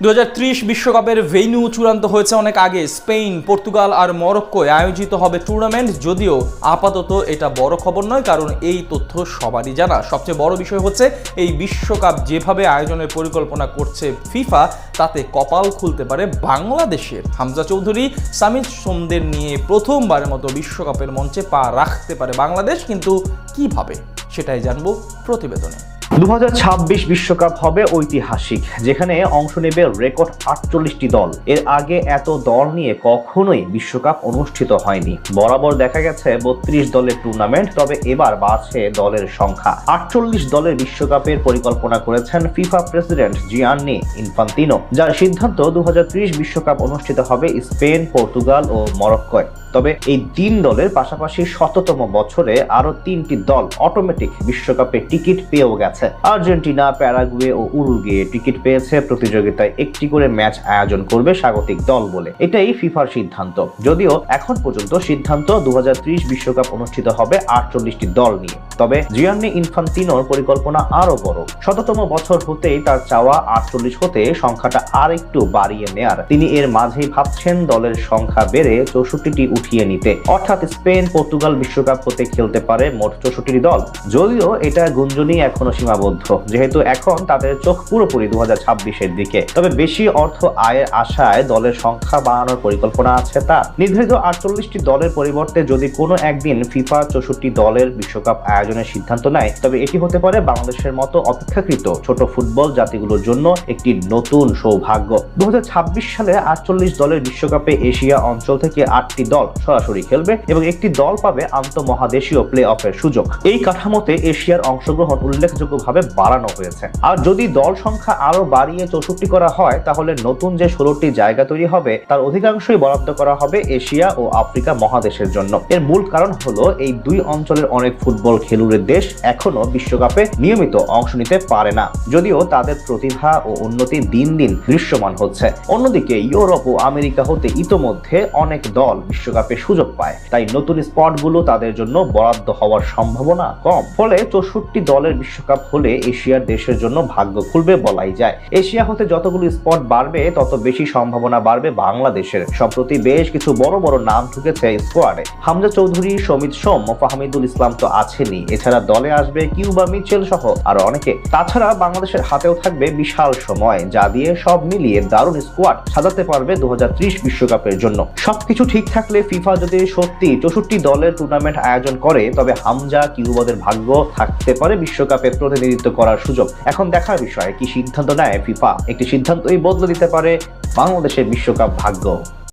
2030 বিশ্বকাপের ভেন্যু চূড়ান্ত হয়েছে অনেক আগে। স্পেন, পর্তুগাল আর মরক্কোয় আয়োজিত হবে টুর্নামেন্ট। যদিও আপাতত এটা বড় খবর নয়, কারণ এই তথ্য সবারই জানা। সবচেয়ে বড় বিষয় হচ্ছে এই বিশ্বকাপ যেভাবে আয়োজনের পরিকল্পনা করছে ফিফা, তাতে কপাল খুলতে পারে বাংলাদেশের। হামজা চৌধুরী, সামিদ সোমদের নিয়ে প্রথমবারের মতো বিশ্বকাপের মঞ্চে পা রাখতে পারে বাংলাদেশ, কিন্তু কিভাবে সেটাই জানবো প্রতিবেদনে। 2026 বিশ্বকাপ হবে ঐতিহাসিক, যেখানে অংশ নেবে রেকর্ড 48টি দল। এর আগে এত দল নিয়ে কখনোই বিশ্বকাপ অনুষ্ঠিত হয়নি। বরাবর দেখা গেছে 32 দলের টুর্নামেন্ট, তবে এবার বাড়ছে দলের সংখ্যা। 48 দলের বিশ্বকাপের পরিকল্পনা করেছেন ফিফা প্রেসিডেন্ট জিয়ান্নি ইনফান্তিনো, যার সিদ্ধান্ত 2030 বিশ্বকাপ অনুষ্ঠিত হবে স্পেন, পর্তুগাল ও মরক্কোয়। তবে এই 3 দলের পাশাপাশি 100তম বছরে আরো 3টি দল অটোমেটিক বিশ্বকাপে টিকিট পেয়েও গেছে। আর্জেন্টিনা, প্যারাগুয়ে ও উরুগুয়ে টিকিট পেয়েছে। প্রতিযোগিতায় একটি করে ম্যাচ আয়োজন করবে স্বাগতিক দল বলে, এটাই ফিফার সিদ্ধান্ত। যদিও এখন পর্যন্ত সিদ্ধান্ত 2030 বিশ্বকাপ অনুষ্ঠিত হবে 48টি দল নিয়ে। তবে জিয়ান্নি ইনফান্তিনোর পরিকল্পনা আরো বড়। 100তম বছর হতেই তার চাওয়া 48 হতে সংখ্যাটা আর একটু বাড়িয়ে নেয়ার। তিনি এর মাঝেই ভাবছেন দলের সংখ্যা বেড়ে 64টি উঠিয়ে নিতে, অর্থাৎ স্পেন, পর্তুগাল বিশ্বকাপ হতে খেলতে পারে মোট 64টি দল। যদিও এটা গুঞ্জনই এখনো সীমাবদ্ধ, যেহেতু এখন তাদের চোখ পুরোপুরি 2026-এর দিকে। তবে বেশি অর্থ আয়ের আশায় দলের সংখ্যা বাড়ানোর পরিকল্পনা আছে তার। নির্ধারিত 48টি দলের পরিবর্তে যদি কোনো একদিন ফিফা 64 দলের বিশ্বকাপ আয়োজনের সিদ্ধান্ত নেয়, তবে এটি হতে পারে বাংলাদেশের মতো অপেক্ষাকৃত ছোট ফুটবল জাতিগুলোর জন্য একটি নতুন সৌভাগ্য। 2026 সালে 48 দলের বিশ্বকাপে এশিয়া অঞ্চল থেকে 8টি দল সরাসরি খেলবে এবং একটি দল পাবে আন্তঃমহাদেশীয় প্লে অফের সুযোগ। এই কাঠামোতে এশিয়ার অংশগ্রহণ উল্লেখযোগ্যভাবে বাড়ানো হয়েছে। আর যদি দল সংখ্যা আরো বাড়িয়ে 64 করা হয়, তাহলে নতুন যে 16টি জায়গা তৈরি হবে তার অধিকাংশই বরাদ্দ করা হবে এশিয়া ও আফ্রিকা মহাদেশের জন্য। এর মূল কারণ হলো এই দুই অঞ্চলের অনেক ফুটবল খেলুড়ের দেশ এখনো বিশ্বকাপে নিয়মিত অংশ নিতে পারে না, যদিও তাদের প্রতিভা ও উন্নতি দিন দিন দৃশ্যমান হচ্ছে। অন্যদিকে ইউরোপ ও আমেরিকা হতে ইতোমধ্যে অনেক দল বিশ্বকাপে সুযোগ পায়, তাই নতুন স্পটগুলো তাদের জন্য বরাদ্দ হওয়ার সম্ভাবনা কম। ফলে 64 দলের বিশ্বকাপ হলে এশিয়ার দেশের জন্য ভাগ্য খুলবে বলাই যায়। এশিয়া হতে যতগুলো স্পট বাড়বে, তত বেশি সম্ভাবনা বাড়বে বাংলাদেশের। সম্প্রতি বেশ কিছু বড় বড় নাম ঢুকেছে স্কোয়াডে। হামজা চৌধুরী, সমিত সোম, ফাহমিদুল ইসলাম তো আছেনই, এছাড়া দলে আসবে কিউবা মিচেল সহ আরো অনেকে। তাছাড়া বাংলাদেশের হাতেও থাকবে বিশাল সময়, যা দিয়ে সব মিলিয়ে দারুণ স্কোয়াড সাজাতে পারবে 2030 বিশ্বকাপের জন্য। সবকিছু ঠিক থাকলে ফিফা যদি সত্যি 64 দলের টুর্নামেন্ট আয়োজন করে, তবে হামজা, কিউবাদের ভাগ্য থাকতে পারে বিশ্বকাপে প্রতিনিধিত্ব করার সুযোগ। এখন দেখার বিষয় কি সিদ্ধান্ত নেয় ফিফা। একটি সিদ্ধান্তই বদলে দিতে পারে বাংলাদেশের বিশ্বকাপ ভাগ্য।